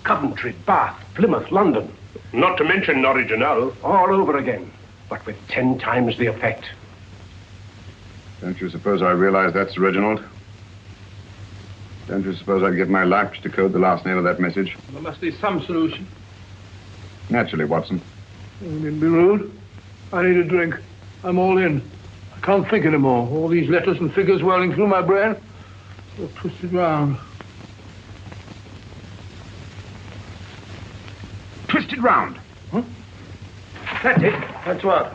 Coventry, Bath, Plymouth, London. Not to mention Norwich and Hull. All over again, but with 10 times the effect. Don't you suppose I realize that's Reginald? Don't you suppose I'd give my life to code the last name of that message? There must be some solution. Naturally, Watson. You needn't be rude. I need a drink. I'm all in. I can't think anymore. All these letters and figures whirling through my brain. They're twisted round. Twisted round. Huh? That's it. That's what?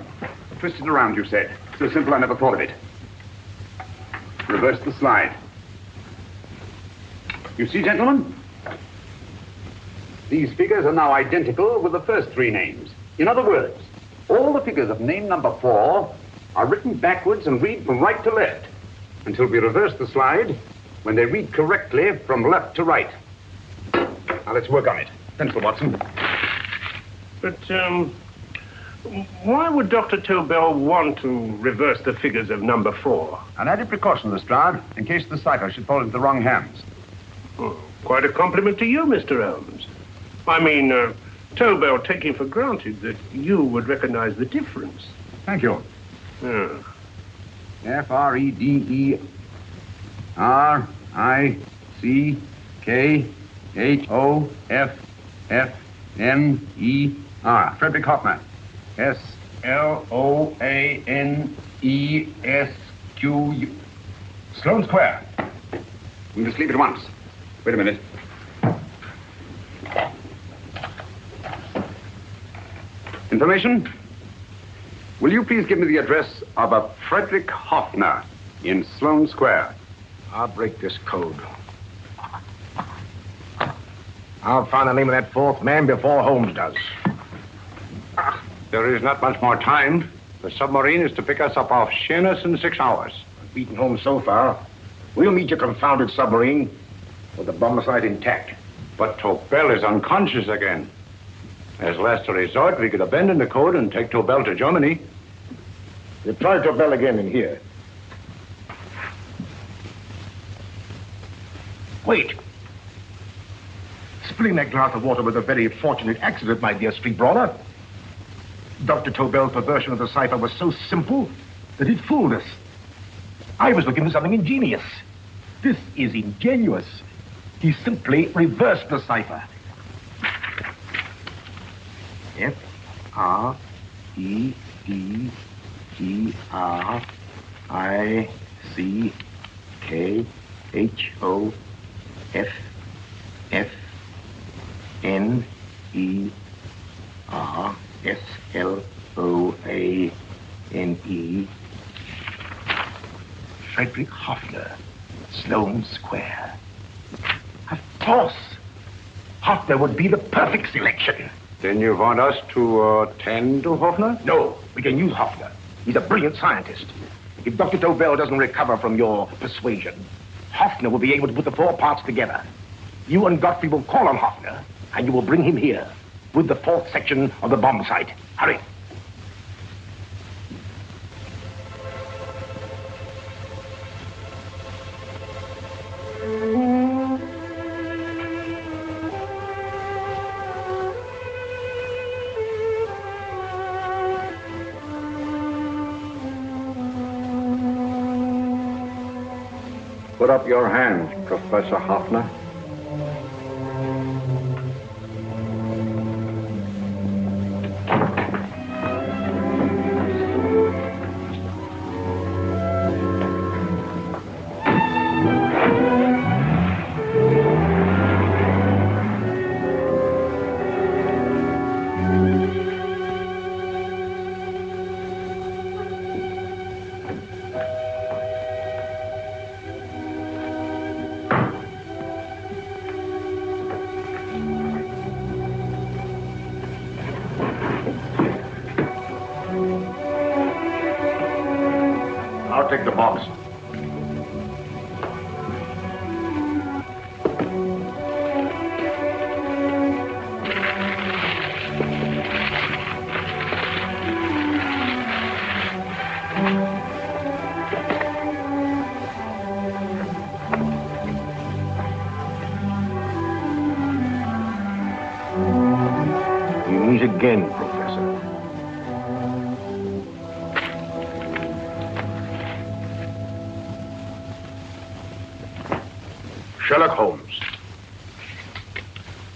Twisted around, you said. So simple I never thought of it. Reverse the slide. You see, gentlemen? These figures are now identical with the first 3 names. In other words, all the figures of name number 4 are written backwards and read from right to left until we reverse the slide when they read correctly from left to right. Now let's work on it. Pencil, Watson. But, why would Dr. Tobel want to reverse the figures of number 4? An added precaution, Lestrade, in case the cipher should fall into the wrong hands. Quite a compliment to you, Mr. Holmes. I mean, Tobel taking for granted that you would recognize the difference. Thank you. Frederick-Hoffner. Frederick Hoffner. S-L-O-A-N-E-S-Q-U. Sloane Square. We must leave at once. Wait a minute. Information? Will you please give me the address of a Frederick Hoffner in Sloane Square? I'll break this code. I'll find the name of that fourth man before Holmes does. There is not much more time. The submarine is to pick us up off Sheerness in 6 hours. Beaten Holmes so far. We'll meet your confounded submarine with the bomb site intact. But Tobel is unconscious again. As last resort, we could abandon the code and take Tobel to Germany. We'll try Tobel again in here. Wait. Spilling that glass of water was a very fortunate accident, my dear street brawler. Dr. Tobel's perversion of the cipher was so simple that it fooled us. I was looking for something ingenious. This is ingenuous. He simply reversed the cipher. F-R-E-D-R-I-C-K-H-O-F-N-E-R-S-L-O-A-N-E. Frederick Hoffner, Sloane Square. Of course. Hoffner would be the perfect selection. Then you want us to attend to Hoffner? No, we can use Hoffner. He's a brilliant scientist. If Dr. Tobel doesn't recover from your persuasion, Hoffner will be able to put the 4 parts together. You and Godfrey will call on Hoffner, and you will bring him here with the 4th section of the bomb site. Hurry. Put up your hand, Professor Hoffner. I'll take the box. You meet again, Professor. Sherlock Holmes.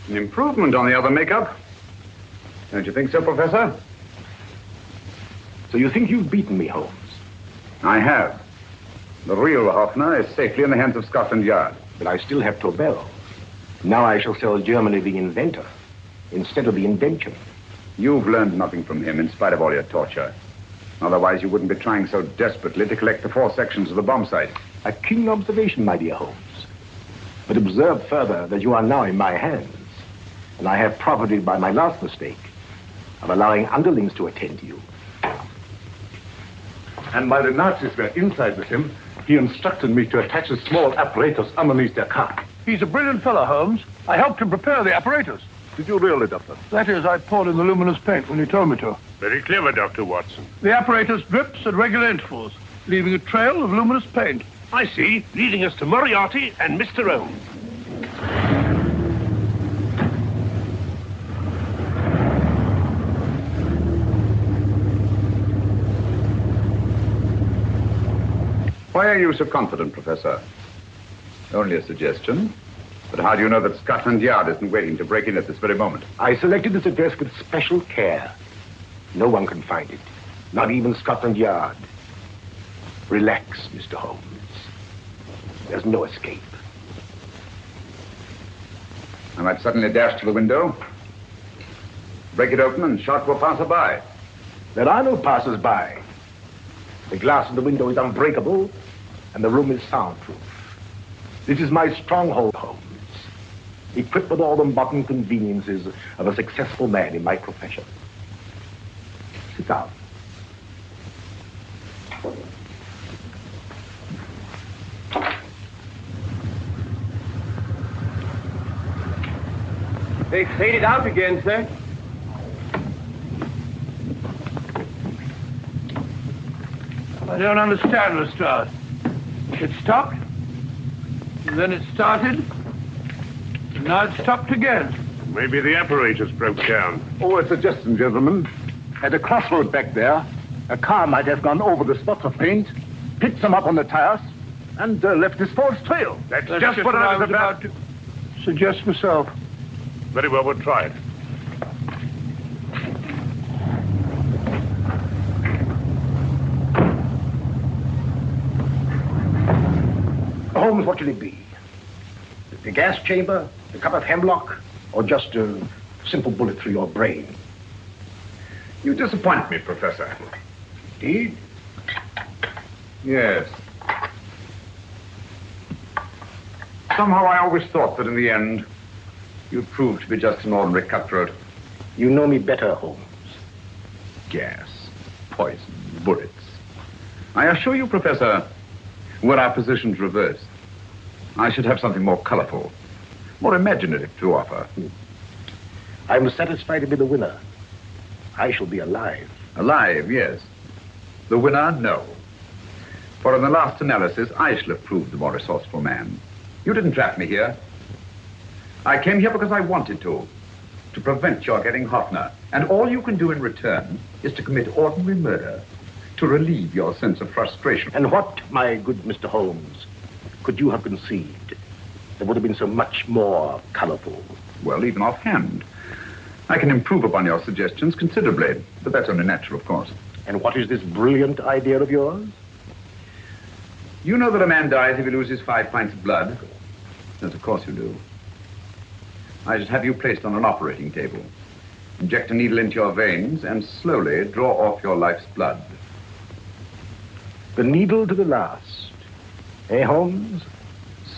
An improvement on the other makeup. Don't you think so, Professor? So you think you've beaten me, Holmes? I have. The real Hoffner is safely in the hands of Scotland Yard. But I still have Tobel. Now I shall sell Germany the inventor instead of the invention. You've learned nothing from him in spite of all your torture. Otherwise, you wouldn't be trying so desperately to collect the 4 sections of the bomb site. A keen observation, my dear Holmes. But observe further that you are now in my hands, and I have profited by my last mistake of allowing underlings to attend to you. And while the Nazis were inside with him, he instructed me to attach a small apparatus underneath their car. He's a brilliant fellow, Holmes. I helped him prepare the apparatus. Did you really, Doctor? That is, I poured in the luminous paint when you told me to. Very clever, Dr. Watson. The apparatus drips at regular intervals, leaving a trail of luminous paint. I see, leading us to Moriarty and Mr. Holmes. Why are you so confident, Professor? Only a suggestion. But how do you know that Scotland Yard isn't waiting to break in at this very moment? I selected this address with special care. No one can find it. Not even Scotland Yard. Relax, Mr. Holmes. There's no escape. I might suddenly dash to the window, break it open, and shout to a passerby. There are no passers-by. The glass in the window is unbreakable, and the room is soundproof. This is my stronghold, Holmes, equipped with all the modern conveniences of a successful man in my profession. Sit down. They faded out again, sir. I don't understand, Lestrade. It stopped, and then it started, and now it stopped again. Maybe the apparatus broke down. Oh, a suggestion, gentlemen. At a crossroad back there, a car might have gone over the spots of paint, picked them up on the tires, and left this false trail. That's just what I was about to suggest myself. Very well, we'll try it. Holmes, what should it be? The gas chamber, a cup of hemlock, or just a simple bullet through your brain? You disappoint me, Professor. Indeed? Yes. Somehow I always thought that in the end, you'd prove to be just an ordinary cutthroat. You know me better, Holmes. Gas, poison, bullets. I assure you, Professor, were our positions reversed, I should have something more colorful, more imaginative to offer. I'm satisfied to be the winner. I shall be alive. Alive, yes. The winner, no. For in the last analysis, I shall have proved the more resourceful man. You didn't trap me here. I came here because I wanted to prevent your getting Hoffner. And all you can do in return is to commit ordinary murder to relieve your sense of frustration. And what, my good Mr. Holmes, could you have conceived that would have been so much more colorful? Well, even offhand, I can improve upon your suggestions considerably, but that's only natural, of course. And what is this brilliant idea of yours? You know that a man dies if he loses 5 pints of blood? Yes, of course you do. I should have you placed on an operating table, inject a needle into your veins, and slowly draw off your life's blood. The needle to the last. Eh, Holmes?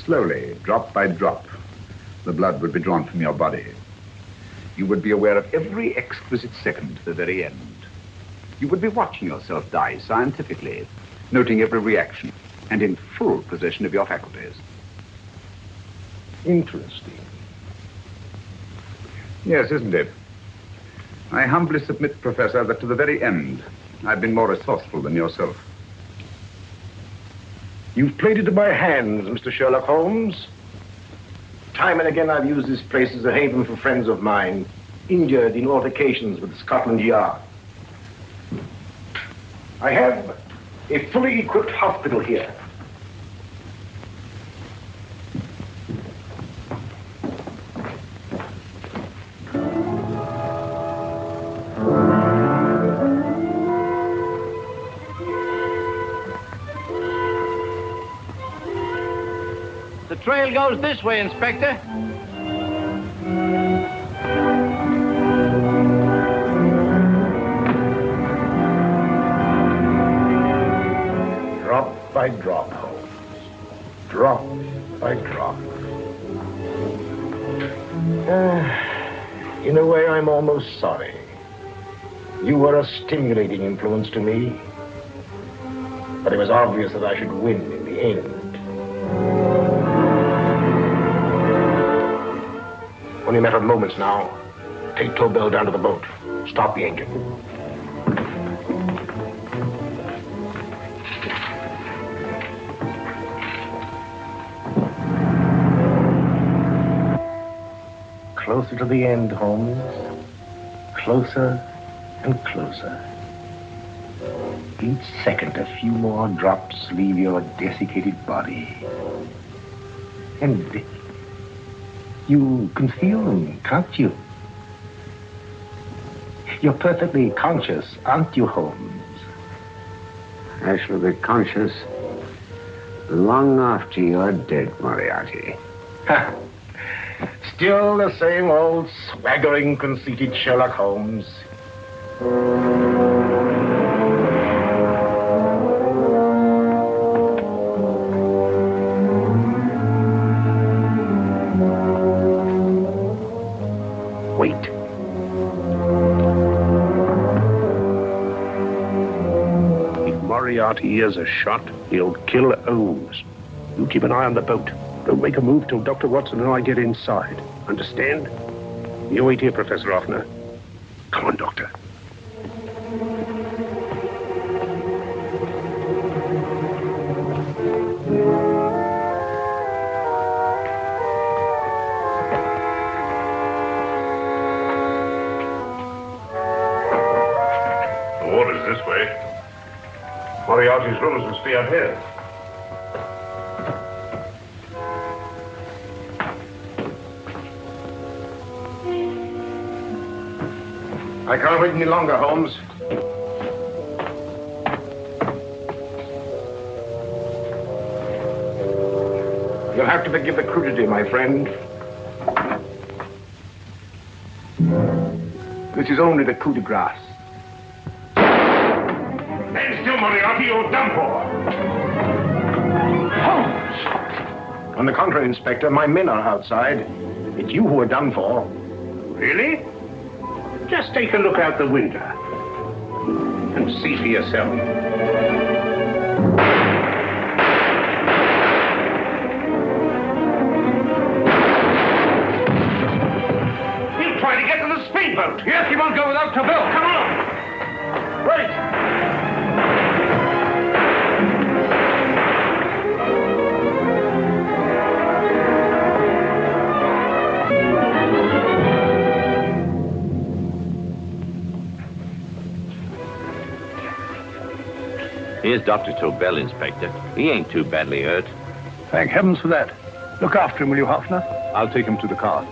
Slowly, drop by drop, the blood would be drawn from your body. You would be aware of every exquisite second to the very end. You would be watching yourself die scientifically, noting every reaction, and in full possession of your faculties. Interesting. Yes, isn't it? I humbly submit, Professor, that to the very end, I've been more resourceful than yourself. You've played into my hands, Mr. Sherlock Holmes. Time and again I've used this place as a haven for friends of mine, injured in altercations with Scotland Yard. I have a fully equipped hospital here. The trail goes this way, Inspector. Drop by drop, Holmes. Drop by drop. In a way, I'm almost sorry. You were a stimulating influence to me. But it was obvious that I should win in the end. Only a matter of moments now. Take Tobel down to the boat. Stop the engine. Closer to the end, Holmes. Closer and closer. Each second, a few more drops leave your desiccated body. And you can feel them, can't you? You're perfectly conscious, aren't you, Holmes? I shall be conscious long after you're dead, Moriarty. Ha! Still the same old swaggering, conceited Sherlock Holmes. Wait. If Moriarty hears a shot, he'll kill Holmes. You keep an eye on the boat. Don't make a move till Dr. Watson and I get inside. Understand? You wait here, Professor Hoffner. Come on, Doctor. The water's this way. Moriarty's rooms must be out here. I can't wait any longer, Holmes. You'll have to forgive the crudity, my friend. This is only the coup de grace. Stand still, Moriarty, you're done for. Holmes! On the contrary, Inspector, my men are outside. It's you who are done for. Really? Just take a look out the window and see for yourself. He'll try to get to the speedboat. Yes, he won't go without Tobel. Come on. Right! Here's Dr. Tobel, Inspector. He ain't too badly hurt. Thank heavens for that. Look after him, will you, Hoffner? I'll take him to the car.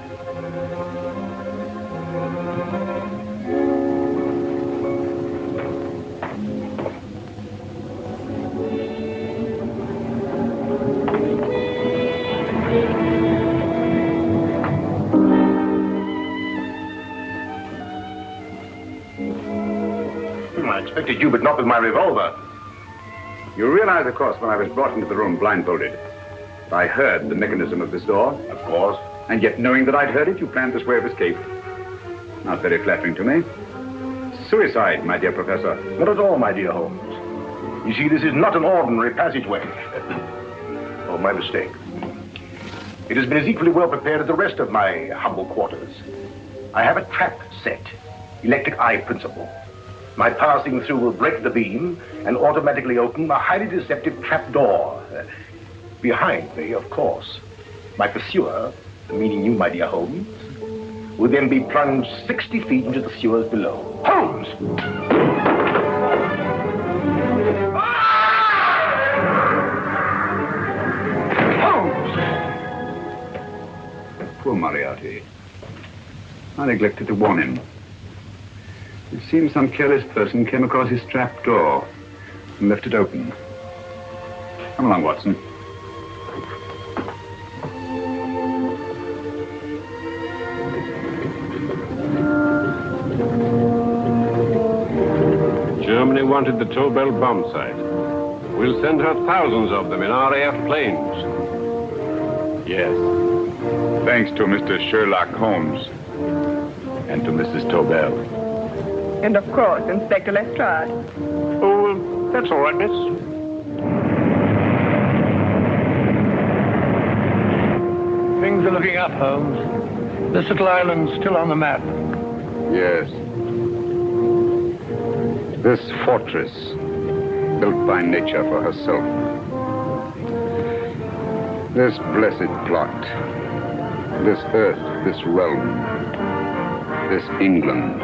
I expected you, but not with my revolver. You realize, of course, when I was brought into the room blindfolded, I heard the mechanism of this door. Of course. And yet, knowing that I'd heard it, you planned this way of escape. Not very flattering to me. Suicide, my dear Professor. Not at all, my dear Holmes. You see, this is not an ordinary passageway. Oh, my mistake. It has been as equally well prepared as the rest of my humble quarters. I have a trap set, electric eye principle. My passing through will break the beam and automatically open a highly deceptive trap door. Behind me, of course, my pursuer, meaning you, my dear Holmes, will then be plunged 60 feet into the sewers below. Holmes! Poor Moriarty. I neglected to warn him. It seems some careless person came across his trap door and left it open. Come along, Watson. Germany wanted the Tobel bomb site. We'll send her thousands of them in RAF planes. Yes. Thanks to Mr. Sherlock Holmes and to Mrs. Tobel. And of course, Inspector Lestrade. Oh, that's all right, miss. Things are looking up, Holmes. This little island's still on the map. Yes. This fortress, built by nature for herself. This blessed plot. This earth, this realm. This England.